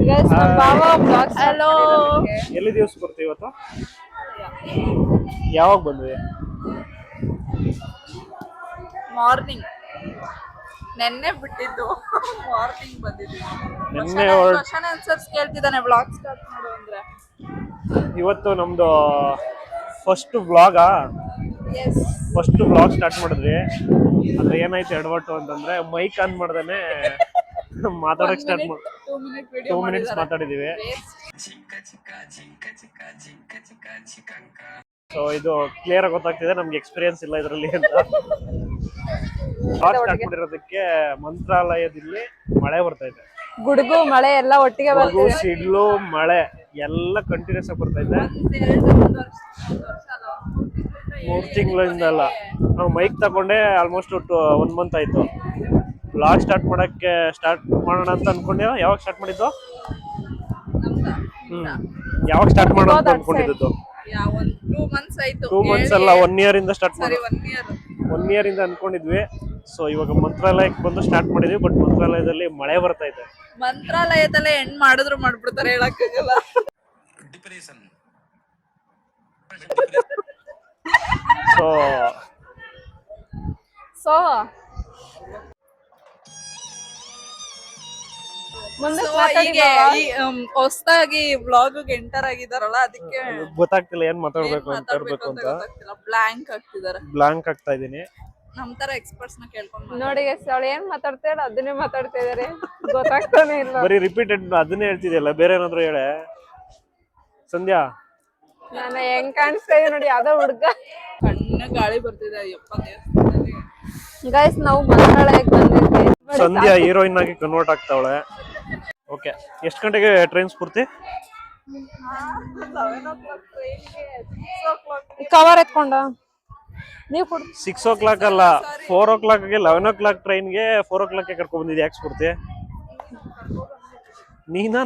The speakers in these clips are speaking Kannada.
ಗೈಸ್ ನಮ್ಮ ಬಾವ ಬ್ಲಾಗ್ಸ್ ಹಲೋ. ಎಲ್ಲಿ ದಿವಸ ಬರ್ತೀವಿ ಇವತ್ತು? ಯಾವಾಗ ಬಂದ್ವಿ? ಮಾರ್ನಿಂಗ್. ನೆನ್ನೆ ಬಿಟ್ಟಿದ್ದು ಮಾರ್ನಿಂಗ್ ಬಂದಿದ್ದೀವಿ. ನಿನ್ನೆ ಕ್ವಶನ್ ಆನ್ಸರ್ಸ್ ಕೇಳ್ತಿದ್ದಾನೆ ಬ್ಲಾಗ್ ಸ್ಟಾರ್ಟ್ ಮಾಡು ಅಂದ್ರೆ. ಇವತ್ತು ನಮ್ದು ಫಸ್ಟ್ ವ್ಲಾಗಾ? ಎಸ್. ಫಸ್ಟ್ ವ್ಲಾಗ್ ಸ್ಟಾರ್ಟ್ ಮಾಡಿದ್ವಿ. ಅದ್ರ ಏನಾಯ್ತು ಎಡವಟ್ಟು ಅಂತಂದ್ರೆ ಮೈಕ್ ಆನ್ ಮಾಡ್ದೇನೆ ಮಾತಾಡಕ್ ಸ್ಟಾರ್ಟ್ ಮಾಡಿ 2 ಮಿನಿಟ್ಸ್ ಮಾತಾಡಿದೀವಿ. ಸೊ ಇದು ಕ್ಲಿಯರ್ ಆಗಿ ಗೊತ್ತಾಗ್ತಿದೆ ನಮ್ಗೆ ಎಕ್ಸ್ಪೀರಿಯನ್ಸ್ ಇಲ್ಲ ಇದರಲ್ಲಿ ಅಂತ. ಸ್ಟಾರ್ಟ್ ಮಾಡಿರೋದಕ್ಕೆ ಮಂತ್ರಾಲಯದಲ್ಲಿ ಮಳೆ ಬರ್ತಾ ಇದೆ. ಗುಡುಗು ಮಳೆ ಎಲ್ಲ ಒಟ್ಟಿಗೆ ಬರ್ತಿದೆ. ಸಿಡ್ಲು ಮಳೆ ಎಲ್ಲ ಕಂಟಿನ್ಯೂಸ್ ಆಗಿ ಬರ್ತಾ ಇದೆ. 3 ತಿಂಗಳಿಂದ ಅಲ್ಲ, ನಾವು ಮೈಕ್ ತಗೊಂಡೆ ಆಲ್ಮೋಸ್ಟ್ 1 ಮಂತ್ ಆಯ್ತು. ವ್ಲಾಗ್ ಸ್ಟಾರ್ಟ್ ಮಾಡೋಣ ಅಂತ ಅನ್ಕೊಂಡೆ. ಯಾವಾಗ ಸ್ಟಾರ್ಟ್ ಮಾಡಿದ್ದು? ಯಾವಾಗ ಸ್ಟಾರ್ಟ್ ಮಾಡೋಣ ಅಂತ ಅನ್ಕೊಂಡಿದ್ದು? 2 months ಆಯ್ತು. 2 months ಅಲ್ಲ, 1 year ಇಂದ ಸ್ಟಾರ್ಟ್ ಮಾಡಿ. 1 year ಇಂದ ಅನ್ಕೊಂಡಿದ್ವಿ. ಸೊ ಇವಾಗ ಮಂತ್ರಾಲಯಕ್ಕೆ ಬಂದು ಸ್ಟಾರ್ಟ್ ಮಾಡಿದ್ವಿ. ಬಟ್ ಮಂತ್ರಾಲಯದಲ್ಲಿ ಮಳೆ ಬರ್ತಾ ಇದೆ. ಮಂತ್ರಾಲಯದಲ್ಲೇ ಹೆಣ್ ಮಾಡಿದ್ರು ಮಾಡ್ಬಿಡ್ತಾರೆ, ಹೇಳಕ್ಕಾಗಲ್ಲ. ಸೊ ಹೊಸದಾಗಿ ವ್ಲಾಗ್ ಎಂಟರ್ ಆಗಿದಾರಲ್ಲ, ಅದಕ್ಕೆ ಗೊತ್ತಾಗ್ತಿಲ್ಲ ಏನ್ ಮಾತಾಡ್ಬೇಕು ಅಂತ ಬ್ಲಾಂಕ್ ಆಗ್ತಿದಾರೆ. ಬ್ಲಾಂಕ್ ಆಗ್ತಾ ಇದೀನಿ. ನಮ್ ತರ ಎಕ್ಸ್ಪರ್ಟ್ಸ್ ನ ಕೇಳ್ಕೊಂಡು ನೋಡಿ ಅವಳು ಏನ್ ಮಾತಾಡ್ತಾಳ ಅದನ್ನೇ ಮಾತಾಡ್ತಾ ಇದಾರೆ, ಗೊತ್ತಾಗ್ತಾನೆ ಇಲ್ಲ. ಬರೀ ರಿಪೀಟೆಡ್ ಅದನ್ನೇ ಹೇಳ್ತಿದ್ಯಲ್ಲ, ಬೇರೆ ಏನಾದ್ರು ಹೇಳೆ. ಸಂಧ್ಯಾ, ನಾನು ಹೆಂಗ್ ಕಾಣಿಸ್ತಾ ಇದೆ ನೋಡಿ, ಯಾವ್ದೋ ಹುಡ್ಗ. ಕಣ್ಣ ಗಾಳಿ ಬರ್ತಿದೆ. ಗೈಸ್ ನಾವು ಮಂತ್ರಾಲಯಕ್ಕೆ ಬಂದಿದ್ವಿ. ಸಂಧ್ಯಾ ಹೀರೋಯಿನ್ ಆಗಿ ಕನ್ವರ್ಟ್ ಆಗ್ತಾವಳೆ. ಓಕೆ, ಎಷ್ಟು ಗಂಟೆಗೆ ಟ್ರೈನ್ ಸ್ಫೂರ್ತಿ? ಕವರ್ ಎತ್ಕೊಂಡ ನೀವು 6 o'clock ಅಲ್ಲ, 4 o'clock 11 o'clock ಟ್ರೈನ್ಗೆ 4 o'clock ಕರ್ಕೊಂಡ್ ಬಂದಿದ್ದೆ. ಯಾಕೆ ಸ್ಫೂರ್ತಿ?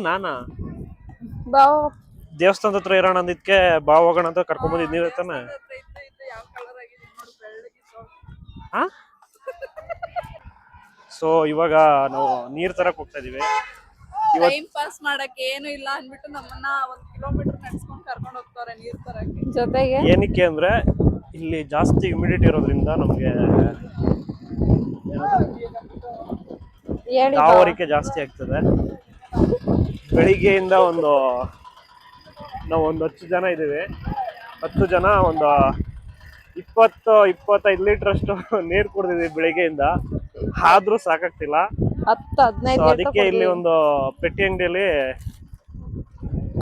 ನಾನಾ ಬಾವು ದೇವಸ್ಥಾನದ ಹತ್ರ ಇರೋಣ ಅಂದಿದ್ಕೆ ಬಾ ಹೋಗೋಣ ಅಂತ ಕರ್ಕೊಂಡ್ ಬಂದಿದ್ ನೀವೇ ತಾನೆ? ಸೊ ಇವಾಗ ನಾವು ನೀರ್ ತರಕ್ ಹೋಗ್ತಾ ಇದೀವಿ. ಟೈಮ್ ಪಾಸ್ ಮಾಡಕ್ಕೆ ಏನು ಇಲ್ಲ ಅನ್ಬಿಟ್ಟು ನಮ್ಮನ್ನ 1 ಕಿಲೋಮೀಟರ್ ನಡ್ಸ್ಕೊಂಡ್ ಕರ್ಕೊಂಡು ಹೋಗ್ತಾರೆ ನೀರ್ ತರಕ್ಕೆ. ಜೊತೆಗೆ ಏನಕ್ಕೆ ಅಂದ್ರೆ ಇಲ್ಲಿ ಜಾಸ್ತಿ ಹ್ಯುಮಿಡಿಟಿ ಇರೋದ್ರಿಂದ ನಮ್ಗೆ ತಾವರಿಕೆ ಜಾಸ್ತಿ ಆಗ್ತದೆ. ಬೆಳಿಗ್ಗೆಯಿಂದ ನಾವು ಒಂದು 10 ಜನ ಇದೀವಿ. 10 ಜನ ಒಂದು 20-25 ಲೀಟರ್ ಅಷ್ಟು ನೀರ್ ಕುಡ್ದಿದ್ವಿ ಬೆಳಿಗ್ಗೆಯಿಂದ. ಆದ್ರೂ ಸಾಕಾಗ್ತಿಲ್ಲ. 10-15 ಅದಕ್ಕೆ ಇಲ್ಲಿ ಒಂದು ಪೆಟ್ಟಿ ಅಂಗಡಿಯಲ್ಲಿ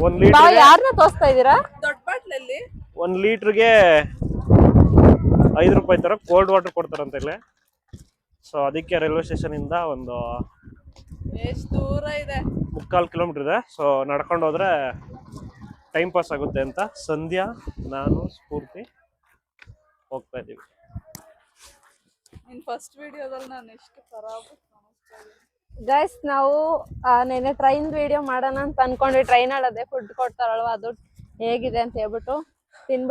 1 ಲೀಟರ್ ಯಾರನ್ನ ತೋರಿಸ್ತಾ ಇದೀರಾ? ದೊಡ್ಡ ಬಾಟ್ಲಲ್ಲಿ 1 ಲೀಟರ್ಗೆ 5 ರೂಪಾಯಿ ತರ ಕೋಲ್ಡ್ ವಾಟರ್ ಕೊಡ್ತಾರಂತ ಇಲ್ಲಿ. ಸೊ ಅದಕ್ಕೆ ರೈಲ್ವೆ ಸ್ಟೇಷನ್ ಇಂದ ಒಂದು ಎಷ್ಟು ದೂರ ಇದೆ? 3/4 ಕಿಲೋಮೀಟರ್ ಇದೆ. ಸೊ ನಡ್ಕೊಂಡು ಹೋದ್ರೆ ಟೈಮ್ ಪಾಸ್ ಆಗುತ್ತೆ ಅಂತ ಸಂಧ್ಯಾ, ನಾನು, ಸ್ಫೂರ್ತಿ ಹೋಗ್ತಾ ಇದೀವಿ. ಫಸ್ಟ್ ವಿಡಿಯೋದಲ್ಲಿ ನಾನು ಎಷ್ಟು ಖರಾಬ್ ಗೈಸ್ ನಾವು ನೆನ್ನೆ ಟ್ರೈನ್ ವಿಡಿಯೋ ಮಾಡೋಣ ಅಂತ ಅನ್ಕೊಂಡ್ವಿ. ಟ್ರೈನ್ ಅಲ್ಲದೆ ಫುಡ್ ಕೊಡ್ತಾರಲ್ವಾ, ಅದು ಹೇಗಿದೆ ಅಂತ ಹೇಳ್ಬಿಟ್ಟು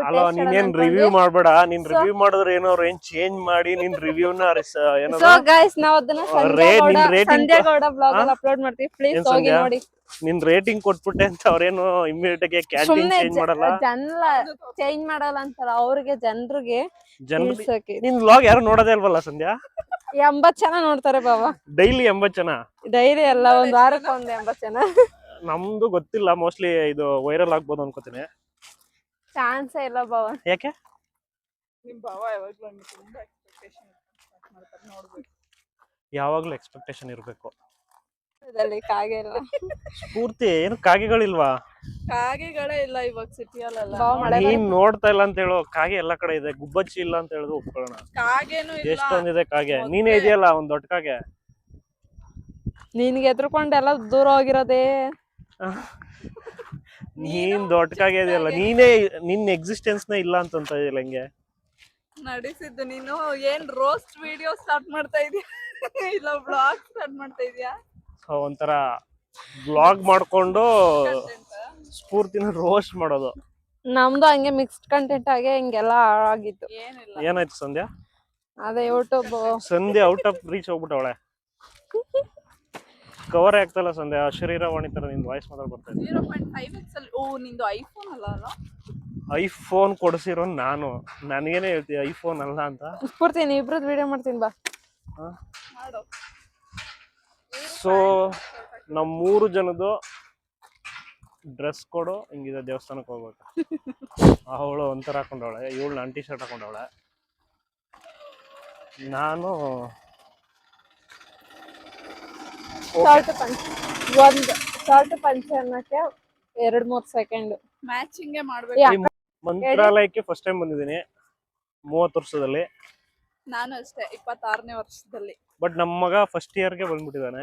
ಅಲ್ಲ, ನೀನೇನ್ ರಿವ್ಯೂ ಮಾಡ್ಬೇಡ. ನೀನ್ ರಿವ್ಯೂ ಮಾಡಿದ್ರೆ ಏನಾದ್ರು ಏನ್ ಚೇಂಜ್ ಮಾಡಿ ನಿನ್ ರಿವ್ಯೂನ ಸೊ ಗೈಸ್ ನಾವು ಅದನ್ನ ಸಂಧ್ಯಾ ಗೌಡ ಬ್ಲಾಗ್ ಅಲ್ಲಿ ಅಪ್ಲೋಡ್ ಮಾಡ್ತೀವಿ. ಪ್ಲೀಸ್ ಹೋಗಿ ನೋಡಿ. ನಿನ್ ರೇಟಿಂಗ್ ಕೊಟ್ಬಿಟ್ಟೆ ಅಂತ ಅವ್ರೇನು ಇಮಿಡಿಯೇಟ್ ಆಗಿ ಕ್ಯಾಂಟೀನ್ ಚೇಂಜ್ ಮಾಡಲ್ಲ, ಚೇಂಜ್ ಮಾಡಲ್ಲ ಅಂತಾರ. ಅವ್ರಿಗೆ ಜನರಿಗೆ ನಿನ್ ವ್ಲಾಗ್ ಯಾರು ನೋಡೋದೇ ಅಲ್ವಲ್ಲ ಸಂಧ್ಯಾ? 80 ಜನ ನೋಡ್ತಾರೆ ಬಾಬಾ. ಡೈಲಿ 80 ಜನ? ಡೈಲಿ ಎಲ್ಲ, ಒಂದ್ ವಾರಕ್ಕೆ 80 ಜನ. ನಮ್ದು ಗೊತ್ತಿಲ್ಲ, ಮೋಸ್ಟ್ಲಿ ಇದು ವೈರಲ್ ಆಗ್ಬೋದು ಅನ್ಕೋತೀನಿ. ಚಾನ್ಸೇ ಇಲ್ಲ ಬಾವ. ಯಾಕೆ? ನಿಮ್ ಭಾವ ಯಾವಾಗ್ಲೂ ತುಂಬಾ ಎಕ್ಸ್ಪೆಕ್ಟೇಷನ್ ಮಾಡ್ತಾರೆ, ನೋಡ್ಬೇಕು. ಯಾವಾಗ್ಲೂ ಎಕ್ಸ್ಪೆಕ್ಟೇಷನ್ ಇರ್ಬೇಕು. ಕಾಗೆ ಇಲ್ಲ ಸ್ಫೂರ್ತಿ, ಏನು ಕಾಗೆಗಳಿಲ್ವಾ? ಕಾಗೆಗಳೇ ಇಲ್ಲ ಇವಾಗ ಸಿಟಿಯಲ್ಲೆಲ್ಲ. ನೀನ್ ನೋಡ್ತಾ ಇಲ್ಲ ಅಂತ ಹೇಳೋ, ಕಾಗೆ ಎಲ್ಲಾ ಕಡೆ ಇದೆ. ಗುಬ್ಬಚ್ಚಿ ಇಲ್ಲ ಅಂತ ಹೇಳಿದ್ರು ಒಪ್ಕೊಳ್ಳೋಣ. ಕಾಗೆನೂ ಇಲ್ಲ. ಎಷ್ಟೊಂದಿದೆ ಕಾಗೆ. ನೀನೇ ಇದೆಯಲ್ಲ ಒಂದ್ ದೊಡ್ಡ ಕಾಗೆ. ನಿನ್ಗೆ ಎದ್ರುಕೊಂಡು ಎಲ್ಲ ದೂರ ಹೋಗಿರೋದೇ. ನೀನ್ ದೊಡ್ಡ ಕಾಗೆ ಇದೆಯಲ್ಲ, ನಿನ್ ಎಕ್ಸಿಸ್ಟೆನ್ಸ್ ನೇ ಇಲ್ಲ ಅಂತ ಇದೆಯಲ್ಲ. ಹೆಂಗೆ ನಡೆಸಿದ್ದು ನೀನು? ಏನ್ ರೋಸ್ಟ್ ವಿಡಿಯೋ ಸ್ಟಾರ್ಟ್ ಮಾಡ್ತಾ ಇದೀಯ ಇಲ್ಲ ಬ್ಲಾಗ್ ಸ್ಟಾರ್ಟ್ ಮಾಡ್ತಾ ಇದೀಯಾ? ಒಂಥರ ಬ್ಲಾಗ್ ಮಾಡ್ಕೊಂಡು ಸ್ಫೂರ್ತಿನ ರೋಸ್ಟ್ ಮಾಡೋದು. ನಮ್ದು ಹಂಗೆ ಮಿಕ್ಸ್ಡ್ ಕಂಟೆಂಟ್ ಆಗಿ ಹಿಂಗೆಲ್ಲ ಆಗಿತ್ತು. ಏನಾಯ್ತು ಸಂಧ್ಯಾ? ಅದೇ YouTube Sandhya out of reach ಹೋಗ್ಬಿಟ್ಟವಳೆ. ಕವರ್ ಆಗ್ತಲ್ಲ ಸಂಧ್ಯಾ, ಶರೀರವಾಣಿ ತರ ನಿನ್ ವಾಯ್ಸ್ ಮಾತ್ರ ಬರ್ತಾ ಇದೆ. 0.5x ಅಲ್ಲಿ. ಓ ನಿಂದು ಐಫೋನ್ ಅಲ್ಲ? ಐಫೋನ್ ಕೊಡಿಸಿರೋ ನಾನು, ನನಗೇನೆ ಹೇಳ್ತೀಯ ಐಫೋನ್ ಅಲ್ಲ ಅಂತ. ಕೊಡ್ತೀನಿ, ಇಬ್ರದ್ದು ವಿಡಿಯೋ ಮಾಡ್ತೀನಿ ಬಾ. ಮಾಡು. ಸೊ ನಮ್ 3 ಜನದ್ದು ಡ್ರೆಸ್ ಕೊಡು, ಹಿಂಗಿದೆ ದೇವಸ್ಥಾನಕ್ಕೆ ಹೋಗ್ಬೇಕು. ಅವಳು ಒಂಥರ ಹಾಕೊಂಡವಳೆ, ಇವಳು ನಾನು ಟಿ ಶರ್ಟ್ ಹಾಕೊಂಡವಳೆ, ನಾನು ಶಾರ್ಟ್ ಪಂಚ್. ಒಂದು ಶಾರ್ಟ್ ಪಂಚ್ ಅನ್ನಕ್ಕೆ 2-3 ಸೆಕೆಂಡ್ ಮ್ಯಾಚಿಂಗ್ ಮಾಡ್ಬೇಕು. ಮಂತ್ರಾಲಯಕ್ಕೆ ಫಸ್ಟ್ ಟೈಮ್ ಬಂದಿದ್ದೀನಿ 30 ವರ್ಷದಲ್ಲಿ. ನಾನು ಅಷ್ಟೇ 26ನೇ ವರ್ಷದಲ್ಲಿ. ಬಟ್ ನಮ್ಮ ಮಗ ಫಸ್ಟ್ ಇಯರ್ಗೆ ಬಂದ್ಬಿಟ್ಟಿದ್ದಾನೆ.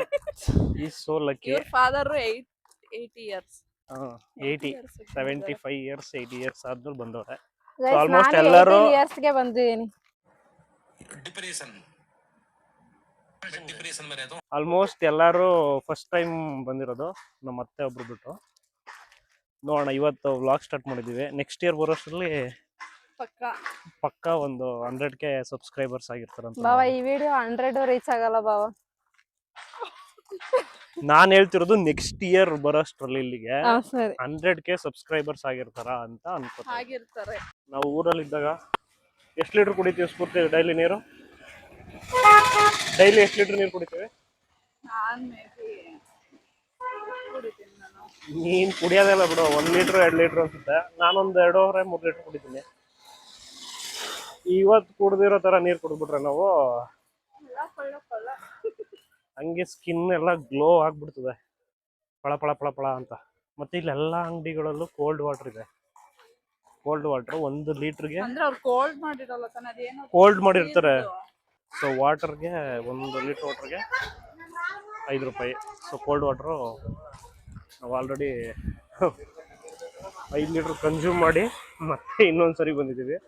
Is so lucky. ಇವ್ರ ಫಾದರ್ 80 ಇಯರ್ಸ್. 75 ಇಯರ್ಸ್ 80 ಇಯರ್ಸ್ ಆದ್ಮೇಲೆ ಬಂದವ್ರೆ. ಆಲ್ಮೋಸ್ಟ್ ಎಲ್ಲರೂ ಇಯರ್ಸ್ಗೆ ಬಂದಿದ್ದೀನಿ. ಆಲ್ಮೋಸ್ಟ್ ಎಲ್ಲರೂ ಫಸ್ಟ್ ಟೈಮ್ ಬಂದಿರೋದು, ನಮ್ಮ ಅತ್ತೆ ಒಬ್ರು ಬಿಟ್ಟು. ನೋಡೋಣ, ಇವತ್ತು ವ್ಲಾಗ್ ಸ್ಟಾರ್ಟ್ ಮಾಡಿದ್ದೀವಿ. ನೆಕ್ಸ್ಟ್ ಇಯರ್ ಬರೋಷ್ಟರಲ್ಲಿ ಪಕ್ಕ ಒಂದು 100K ಸಬ್ಸ್ಕ್ರೈಬರ್ಸ್ ಆಗಿರ್ತಾರಂತ. ಬಾವ ಈ ವಿಡಿಯೋ 100 ರೀಚ್ ಆಗಲ್ಲ ಬಾವ. ನಾನ್ ಹೇಳ್ತಿರೋದು ನೆಕ್ಸ್ಟ್ ಇಯರ್ ಬರೋಷ್ಟ್ರಲ್ಲಿ ಇಲ್ಲಿಗೆ ಸರಿ 100K ಸಬ್ಸ್ಕ್ರೈಬರ್ಸ್ ಆಗಿರ್ತಾರ ಅಂತ ಆಗಿರ್ತಾರೆ. ನಾವು ಊರಲ್ಲಿ ಇದ್ದಾಗ ಎಷ್ಟು ಲೀಟರ್ ಕುಡಿತೀವಿ ಸ್ಫೂರ್ತಿ ಡೈಲಿ ನೀರು? ಡೈಲಿ ಎಷ್ಟು ಲೀಟರ್ ನೀರು ಕುಡಿತೀವಿ? ನೀನ್ ಕುಡಿಯೋದೆಲ್ಲ ಬಿಡು, 1 ಲೀಟರ್ 2 ಲೀಟರ್ ಅನ್ಸುತ್ತೆ. ನಾನೊಂದು 2.5-3 ಲೀಟರ್ ಕುಡಿತೀನಿ. ಇವತ್ತು ಕುಡ್ದಿರೋ ತರ ನೀರು ಕುಡಿದ್ಬಿಟ್ರೆ ನಾವು ಹಂಗೆ ಸ್ಕಿನ್ ಎಲ್ಲ ಗ್ಲೋ ಆಗ್ಬಿಡ್ತದೆ, ಪಳ ಪಳ ಪಳ ಪಳ ಅಂತ. ಮತ್ತೆ ಇಲ್ಲೆಲ್ಲ ಅಂಗಡಿಗಳಲ್ಲೂ ಕೋಲ್ಡ್ ವಾಟರ್ ಇದೆ. ಕೋಲ್ಡ್ ವಾಟರ್ 1 ಲೀಟರ್ಗೆ ಕೋಲ್ಡ್ ಮಾಡಿರ್ತಾರೆ. ಸೊ ವಾಟರ್ಗೆ 1 ಲೀಟರ್ ವಾಟರ್ಗೆ 5 ರೂಪಾಯಿ. ಸೊ ಕೋಲ್ಡ್ ವಾಟ್ರು ನಾವು ಆಲ್ರೆಡಿ 5 ಲೀಟರ್ ಕನ್ಸ್ಯೂಮ್ ಮಾಡಿ ಮತ್ತೆ ಇನ್ನೊಂದ್ಸರಿ ಬಂದಿದ್ದೀವಿ.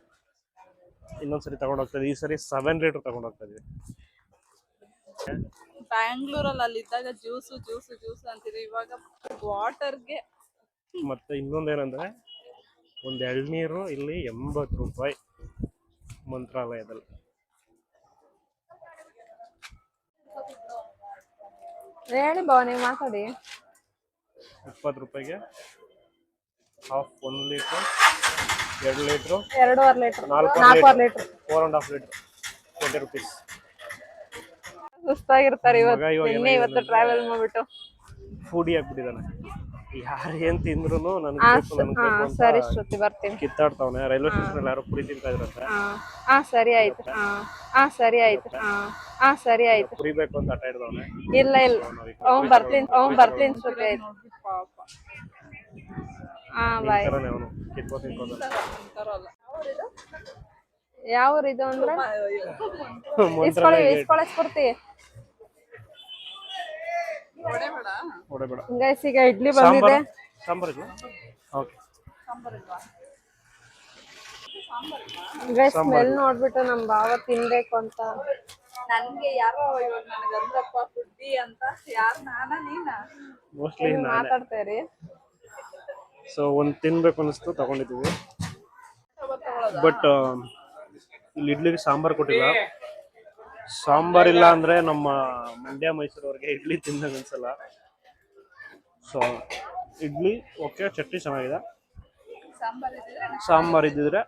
ಇನ್ನೊಂದ್ಸರಿ ತಗೊಂಡೋಗ್ತಾಯಿದ್ವಿ. ಈ ಸರಿ 7 ಲೀಟರ್ ತಗೊಂಡೋಗ್ತಾಯಿದ್ವಿ. ಬ್ಯಾಂಗ್ಳೂರಲ್ಲಿ ಅಲ್ಲಿದ್ದಾಗ ಜ್ಯೂಸು ಜ್ಯೂಸು ಜ್ಯೂಸು ಅಂತೀವಿ, ಇವಾಗ ವಾಟರ್ಗೆ. ಮತ್ತೆ ಇನ್ನೊಂದೇನಂದ್ರೆ, ಒಂದು ಎಳ್ನೀರು ಇಲ್ಲಿ 80 ರೂಪಾಯಿ ಮಂತ್ರಾಲಯದಲ್ಲಿ. ಹೇಳಿ ಬಾವ, ನೀವು ಮಾತಾಡಿ. 20 ರೂಪಾಯಿಗೆ half 1 litre, 2 litre, 2.5 litre, 4.5 litre, 4.5 litre, 20 rupees. ಸುಸ್ತಾಗಿರ್ತಾರೆ ಇವತ್ತು ಟ್ರಾವೆಲ್ ಮಾಡ್ಬಿಟ್ಟು. ಫುಡಿ ಆಗ್ಬಿಟ್ಟಿದ್ದಾನೆ. ಯಾರು ಏನ್ ತಿಂದ್ರು ಸರಿ ಶ್ರುತಿ, ಬರ್ತೀನಿ. ಕಿತ್ತಾಡ್ತಾವನೆ. ರೈಲ್ವೆ ಸ್ಟೇಷನ್ ಅಲ್ಲಿ ಯಾರು ಪುರಿ ತಿಂತಾ ಇದ್ರಂತೆ. ಸರಿ ಆಯ್ತು. ಸರಿ ಆಯ್ತು. ಸರಿ ಆಯ್ತು. ಪುರಿ ಬೇಕು ಅಂತ ಆಟ ಹಿಡ್ದವನೆ. ಇಲ್ಲ ಬರ್ತೀನಿ ಶ್ರುತಿ. ಆಯ್ತು. ಬಾಯ್. ಅವನು ಕಿತ್ಕೊ ತಿನ್ಕೋದ. ಯಾವ ಇದು ಅಂದ್ರೆ ಇಸ್ಕೊಳ್ಳಿ ಸ್ಫೂರ್ತಿ. ಗೈಸ್ ಈಗ ಇಡ್ಲಿ ಬಂದಿದೆ. ಸಾಂಬಾರ್ ಇಲ್ಲ? ಓಕೆ. ಗೈಸ್ ಸ್ಮೆಲ್ ನೋಡ್ಬಿಟ್ಟು ನಮ್ ಭಾವ ತಿನ್ಬೇಕು ಅಂತ. ನನ್ಗೆ ಯಾರೋ ಇವಾಗ ನನಗೆ ಅಂದ್ರಪ್ಪ ಫುಡ್ಡಿ ಅಂತ. ಯಾರು ನಾನಾ ನೀನಾ? ಮೋಸ್ಟ್ಲಿ ಮಾತಾಡ್ತೇರಿ. ಸೊ ಒಂದು ತಿನ್ಬೇಕು ಅನಿಸ್ತು, ತಗೊಂಡಿದ್ದೀವಿ. ಬಟ್ ಇಲ್ಲಿ ಇಡ್ಲಿಗೆ ಸಾಂಬಾರ್ ಕೊಟ್ಟಿಲ್ಲ. ಸಾಂಬಾರ್ ಇಲ್ಲ ಅಂದ್ರೆ ನಮ್ಮ ಮಂಡ್ಯ ಮೈಸೂರವ್ರಿಗೆ ಇಡ್ಲಿ ತಿಂದಂಗೆ ಅನ್ಸಲ್ಲ. ಸೊ ಇಡ್ಲಿ ಓಕೆ, ಚಟ್ನಿ ಚೆನ್ನಾಗಿದೆ. ಸಾಂಬಾರ್ ಇದ್ದಿದ್ರೆ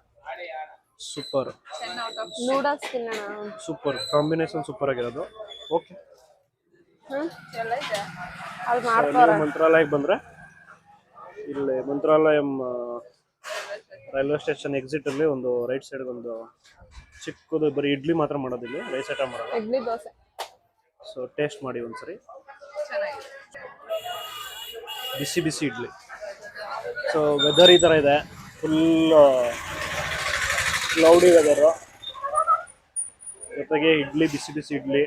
ಸೂಪರ್. ನೂಡಲ್ಸ್ ತಿನ್ನೋಣ. ಸೂಪರ್ ಕಾಂಬಿನೇಷನ್, ಸೂಪರ್ ಆಗಿರೋದು. ಓಕೆ, ಮಂತ್ರಾಲಯಕ್ಕೆ ಬಂದ್ರೆ ಇಲ್ಲಿ ಮಂತ್ರಾಲಯಂ ರೈಲ್ವೆ ಸ್ಟೇಷನ್ ಎಕ್ಸಿಟ್ ಅಲ್ಲಿ ಒಂದು ರೈಟ್ ಸೈಡ್ ಒಂದು ಚಿಕ್ಕದು ಬರೀ ಇಡ್ಲಿ ಮಾತ್ರ ಮಾಡೋದಿಲ್ಲ, ರೈಸ್ ಐಟಮ್ ಮಾಡೋದು, ಇಡ್ಲಿ ದೋಸೆ. ಸೊ ಟೇಸ್ಟ್ ಮಾಡಿ ಒಂದ್ಸರಿ. ಬಿಸಿ ಬಿಸಿ ಇಡ್ಲಿ. ಸೊ ವೆದರ್ ಈ ಥರ ಇದೆ, ಫುಲ್ ಕ್ಲೌಡಿ ವೆದರು. ಜೊತೆಗೆ ಇಡ್ಲಿ, ಬಿಸಿ ಬಿಸಿ ಇಡ್ಲಿ,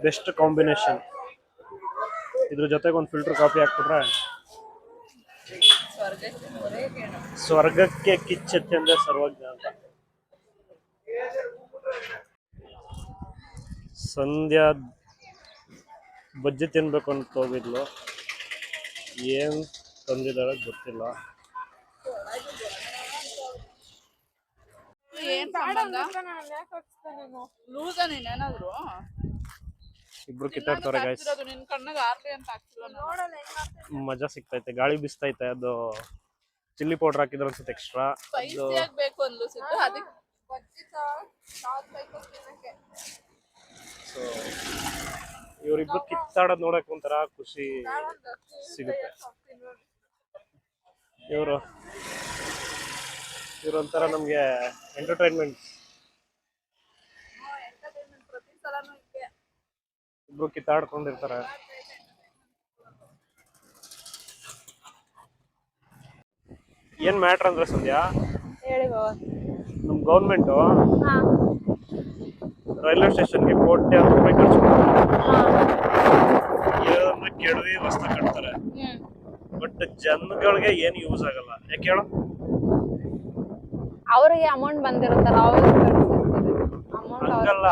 ಬೆಸ್ಟ್ ಕಾಂಬಿನೇಷನ್. ಇದ್ರ ಜೊತೆಗೆ ಒಂದು ಫಿಲ್ಟರ್ ಕಾಫಿ ಹಾಕ್ಬಿಟ್ರೆ ಸ್ವರ್ಗಕ್ಕೆ ಕಿಚ್ಚೆತ್ತಂದ್ರೆ ಸರ್ವಜ್ಞ ಅಂತ. ಸಂಧ್ಯಾ ಬಜ್ಜಿ ತಿನ್ಬೇಕು ಅಂತ ಹೋಗಿದ್ಲು, ಏನ್ ತಂದಿದ್ದಾಳೆ ಗೊತ್ತಿಲ್ಲ. ಲೂಸ ನೀನೇನಾದ್ರು ಇಬ್ರು ಕಿತ್ತಾಡ್ತವ್ರೆ ಗೈಸ್. ನಿನ್ ಕಣ್ಣಾಗ ಆರ್ಲಿ ಅಂತ ಆಗ್ತಿಲ್ಲ ನೋಡಲ್ಲ ಮಜಾ ಸಿಗ್ತೈತೆ, ಗಾಳಿ ಬಿಸ್ತೈತೆ. ಅದು ಚಿಲ್ಲಿ ಪೌಡರ್ ಹಾಕಿದ್ರೆ ಅನ್ಸುತ್ತೆ ಎಕ್ಸ್ಟ್ರಾ. ಸ್ಪೈಸಿ ಆಗ್ಬೇಕು ಅನ್ಸಿತ್ತು ಅದಕ್ಕೆ ಸೊ ಇವರಿಬ್ರು ಕಿತ್ತಾಡೋದ್ ನೋಡಕ್ ಒಂಥರ ಖುಷಿ ಸಿಗುತ್ತೆ. ಇವ್ರೊಂಥರ ನಮ್ಗೆ ಎಂಟರ್ಟೈನ್ಮೆಂಟ್. ಪ್ರತಿ ಸಲನೂ ಇದೆ. ಇಬ್ರು ಕಿತ್ತಾಡ್ಕೊಂಡಿರ್ತಾರೆ. ಏನ್ ಮ್ಯಾಟ್ರ್ ಅಂದ್ರೆ ಸಂಧ್ಯಾ, ಹೇಳಿ ಬಾಬಾ. ನಮ್ ಗೌರ್ಮೆಂಟ್ ಹಾ ರೈಲ್ವೆ ಸ್ಟೇಷನ್ಗೆ ಕೋಟ್ಯಾಂತರ ರೂಪಾಯಿ ಖರ್ಚು ಮಾಡ್ತಾರೆ. ಹಾ ಏನಂದ್ರೆ ಕೆಡವಿ ವಸ್ತು ಕಟ್ತಾರೆ, ಬಟ್ ಜನಗಳಿಗೆ ಏನು ಯೂಸ್ ಆಗಲ್ಲ. ಯಾಕೆ ಹೇಳು? ಅವ್ರಿಗೆ ಅಮೌಂಟ್ ಬಂದಿರುತ್ತಲ್ಲ, ಅವ್ರಿಗೆ ಅಮೌಂಟ್ ಹಂಗಲ್ಲ,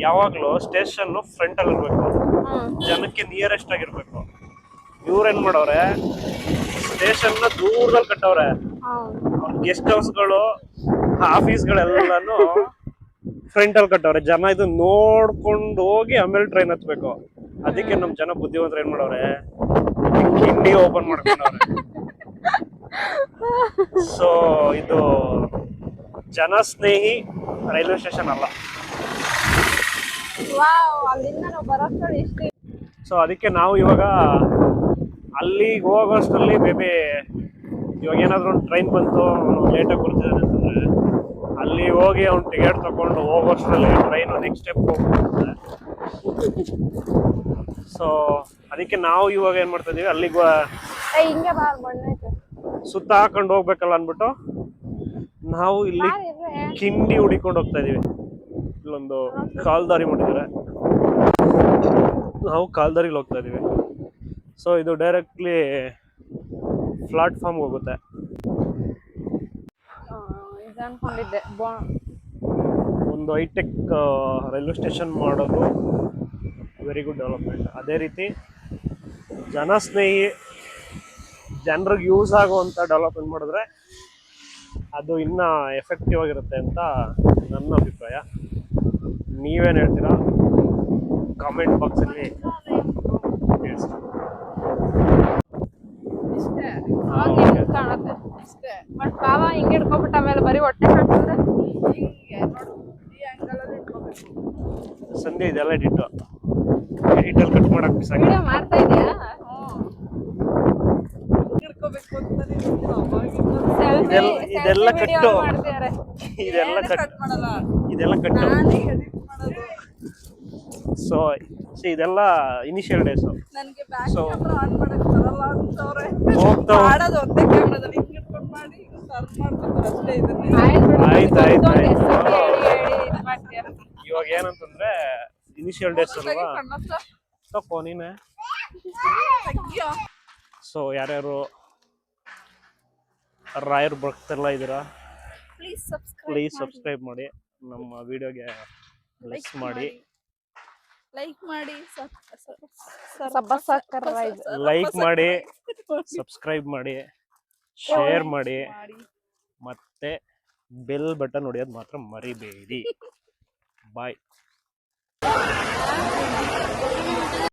ಯಾವಾಗ್ಲೂ ಸ್ಟೇಷನ್ ಫ್ರಂಟ್ ಅಲ್ಲಿ ಇರ್ಬೇಕು, ಜನಕ್ಕೆ ನಿಯರೆಸ್ಟ್ ಆಗಿರ್ಬೇಕು. ಇವ್ರೇನ್ ಮಾಡವ್ರೆ, ಸ್ಟೇಷನ್ ನ ದೂರದಲ್ಲಿ ಕಟ್ಟವ್ರೆ. ಗೆಸ್ಟ್ ಹೌಸ್ಗಳು, ಆಫೀಸ್ಗಳೆಲ್ಲಾನು ಫ್ರಂಟ್ ಅಲ್ಲಿ ಕಟ್ಟವ್ರೆ. ಜನ ಇದು ನೋಡ್ಕೊಂಡು ಹೋಗಿ ಆಮೇಲೆ ಟ್ರೈನ್ ಹತ್ಬೇಕು. ಅದಕ್ಕೆ ನಮ್ ಜನ ಬುದ್ಧಿವಂತರು ಏನ್ ಮಾಡವ್ರೆ, ಕಿಂಡಿ ಓಪನ್ ಮಾಡ್ಕೊಂಡವ್ರೆ. ಸೊ ಇದು ಜನಸ್ನೇಹಿ ರೈಲ್ವೆ ಸ್ಟೇಷನ್ ಅಲ್ಲ. ಅಲ್ಲಿಂದ ನಾವು ಬರೋಷ್ಟರಲ್ಲಿ ಎಷ್ಟು. ಸೊ ಅದಕ್ಕೆ ನಾವು ಇವಾಗ ಅಲ್ಲಿಗೆ ಹೋಗೋಷ್ಟರಲ್ಲಿ ಮೇಬಿ ಇವಾಗ ಏನಾದ್ರು ಒಂದು ಟ್ರೈನ್ ಬಂತು, ಲೇಟಾಗಿ ಬರ್ತಿದ್ದಾನೆ ಅಂತಂದ್ರೆ ಅಲ್ಲಿ ಹೋಗಿ ಅವ್ನು ಟಿಕೆಟ್ ತಗೊಂಡು ಹೋಗೋಷ್ಟರಲ್ಲಿ ಟ್ರೈನು ನೆಕ್ಸ್ಟ್ ಸ್ಟೆಪ್ ಹೋಗ್ಬಿಡುತ್ತೆ. ಸೊ ಅದಕ್ಕೆ ನಾವು ಇವಾಗ ಏನ್ ಮಾಡ್ತಾ ಇದೀವಿ, ಅಲ್ಲಿಗೆ ಹಿಂಗೆ ಬಾ ಬಣ್ಣೈತೆ ಸುತ್ತ ಹಾಕೊಂಡು ಹೋಗ್ಬೇಕಲ್ಲ ಅನ್ಬಿಟ್ಟು ನಾವು ಇಲ್ಲಿ ಕಿಂಡಿ ಹುಡಿಕೊಂಡು ಹೋಗ್ತಾ ಇದೀವಿ. ಇಲ್ಲೊಂದು ಕಾಲ್ದಾರಿ ಮಾಡಿದ್ದಾರೆ, ನಾವು ಕಾಲ್ದಾರಿಲಿ ಹೋಗ್ತಾ ಇದೀವಿ. ಸೊ ಇದು ಡೈರೆಕ್ಟ್ಲಿ ಪ್ಲಾಟ್ಫಾರ್ಮ್ ಹೋಗುತ್ತೆ. ಇದು ಅನ್ಕೊಂಡಿದ್ದೆ ಒಂದು ಹೈಟೆಕ್ ರೈಲ್ವೆ ಸ್ಟೇಷನ್ ಮಾಡೋದು ವೆರಿ ಗುಡ್ ಡೆವಲಪ್ಮೆಂಟ್. ಅದೇ ರೀತಿ ಜನಸ್ನೇಹಿ, ಜನರಿಗೆ ಯೂಸ್ ಆಗುವಂಥ ಡೆವಲಪ್ಮೆಂಟ್ ಮಾಡಿದ್ರೆ ಅದು ಇನ್ನೂ ಎಫೆಕ್ಟಿವ್ ಆಗಿರುತ್ತೆ ಅಂತ ನನ್ನ ಅಭಿಪ್ರಾಯ. ನೀವೇನು ಹೇಳ್ತೀರಾ ಕಾಮೆಂಟ್ ಬಾಕ್ಸಲ್ಲಿ ತಿಳಿಸಿ. ಇಷ್ಟೇ ಕಾಣುತ್ತೆ ಇಷ್ಟೇ. ಬಟ್ ಬಾಬಾ ಹಿಂಗೆ ಇಟ್ಕೊಬಿಟ್ಟ ಆಮೇಲೆ ಬರೀ ಹೊಟ್ಟೆ ಹಾಕಿದ್ರೆ ಹಿಂಗೆ ನೋಡು, ಈ ಅಂಗಲಲ್ಲಿ ಇಟ್ಕೋಬೇಕು. ಸಂಧ್ಯಾ ಇದೆಲ್ಲ ಎಡಿಟಲ್ಲಿ ಕಟ್ ಮಾಡಕ್ ಬಿಸಾಕಿ. ವಿಡಿಯೋ ಮಾಡ್ತಾ ಇದೀಯಾ? ಇಟ್ಕೋಬೇಕು ಅಂತಾನೆ ಅವಾಗಿಂದ ಇದೆಲ್ಲ ಕಟ್ಟು, ಮಾಡ್ತಿದ್ದಾರೆ. ಇದೆಲ್ಲ ಕಟ್ ಮಾಡಲ್ಲ, ಇದೆಲ್ಲ ಕಟ್ಟು. ನಾನೇ ಎಡಿಟ್ ಮಾಡೋದು. ಸೊ ಇದೆಲ್ಲ ಇನಿಷಿಯಲ್ ಡೇಸ್. ನನಗೆ ಬ್ಯಾಕ್ ಕ್ಯಾಮ್ರಾ ಆನ್ ಮಾಡಕ್ ಬರಲ್ಲ ಅಂತವ್ರೆ. ಹೋಗ್ತಾ ಮಾಡೋದು ಒಂದೇ ಕ್ಯಾಮ್ರಾದಲ್ಲಿ ಹಿಂಗೆ ಇಟ್ಕೊಂಡು ಮಾಡಿ ಟರ್ನ್ ಮಾಡ್ಕೊತಾರೆ ಅಷ್ಟೇ. ಇದನ್ನ ಆಯ್ತು. ಇವಾಗ ಏನಂತಂದ್ರೆ ಇನಿಷಿಯಲ್ ಡೇಸ್ ಅಲ್ವಾ, ತಪ್ಪೋ ನೀನೆ. ಸೊ ಯಾರ್ಯಾರು ರಾಯರ್ ಭಕ್ತರೆಲ್ಲ ಇದ್ದೀರಾ, ಪ್ಲೀಸ್ ಸಬ್ಸ್ಕ್ರೈಬ್ ಮಾಡಿ, ನಮ್ಮ ವಿಡಿಯೋಗೆ ಲೈಕ್ ಮಾಡಿ, ಲೈಕ್ ಮಾಡಿ, ಲೈಕ್ ಮಾಡಿ, ಸಬ್ಸ್ಕ್ರೈಬ್ ಮಾಡಿ, ಶೇರ್ ಮಾಡಿ, ಮತ್ತೆ ಬೆಲ್ ಬಟನ್ ಹೊಡೆಯೋದು ಮಾತ್ರ ಮರಿಬೇಡಿ. ಬಾಯ್.